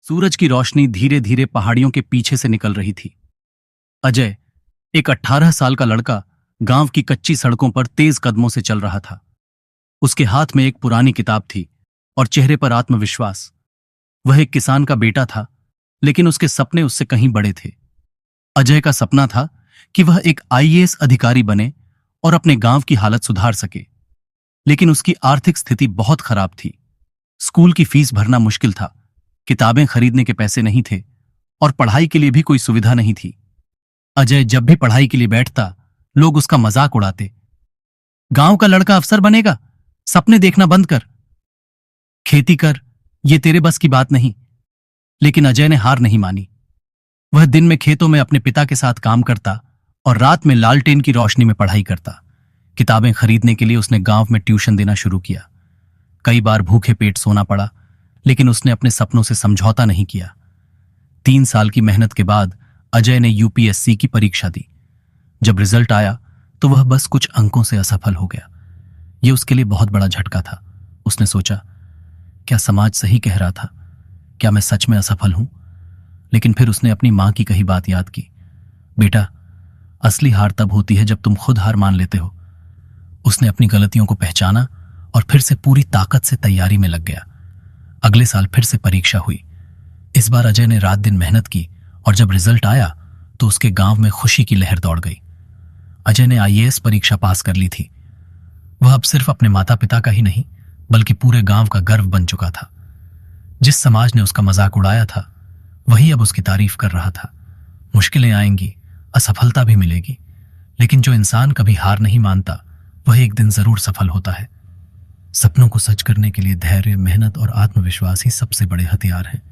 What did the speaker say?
सूरज की रोशनी धीरे धीरे पहाड़ियों के पीछे से निकल रही थी। अजय, एक 18 साल का लड़का, गांव की कच्ची सड़कों पर तेज कदमों से चल रहा था। उसके हाथ में एक पुरानी किताब थी और चेहरे पर आत्मविश्वास। वह एक किसान का बेटा था, लेकिन उसके सपने उससे कहीं बड़े थे। अजय का सपना था कि वह एक आईएएस अधिकारी बने और अपने गांव की हालत सुधार सके। लेकिन उसकी आर्थिक स्थिति बहुत खराब थी। स्कूल की फीस भरना मुश्किल था, किताबें खरीदने के पैसे नहीं थे और पढ़ाई के लिए भी कोई सुविधा नहीं थी। अजय जब भी पढ़ाई के लिए बैठता, लोग उसका मजाक उड़ाते। गांव का लड़का अफसर बनेगा, सपने देखना बंद कर, खेती कर, ये तेरे बस की बात नहीं। लेकिन अजय ने हार नहीं मानी। वह दिन में खेतों में अपने पिता के साथ काम करता और रात में लालटेन की रोशनी में पढ़ाई करता। किताबें खरीदने के लिए उसने गांव में ट्यूशन देना शुरू किया। कई बार भूखे पेट सोना पड़ा, लेकिन उसने अपने सपनों से समझौता नहीं किया। 3 साल की मेहनत के बाद अजय ने यूपीएससी की परीक्षा दी। जब रिजल्ट आया तो वह बस कुछ अंकों से असफल हो गया। यह उसके लिए बहुत बड़ा झटका था। उसने सोचा, क्या समाज सही कह रहा था? क्या मैं सच में असफल हूं? लेकिन फिर उसने अपनी मां की कही बात याद की। बेटा, असली हार तब होती है जब तुम खुद हार मान लेते हो। उसने अपनी गलतियों को पहचाना और फिर से पूरी ताकत से तैयारी में लग गया। अगले साल फिर से परीक्षा हुई। इस बार अजय ने रात दिन मेहनत की और जब रिजल्ट आया तो उसके गांव में खुशी की लहर दौड़ गई। अजय ने आईएएस परीक्षा पास कर ली थी। वह अब सिर्फ अपने माता पिता का ही नहीं, बल्कि पूरे गांव का गर्व बन चुका था। जिस समाज ने उसका मजाक उड़ाया था, वही अब उसकी तारीफ कर रहा था। मुश्किलें आएंगी, असफलता भी मिलेगी, लेकिन जो इंसान कभी हार नहीं मानता, वह एक दिन जरूर सफल होता है। सपनों को सच करने के लिए धैर्य, मेहनत और आत्मविश्वास ही सबसे बड़े हथियार हैं।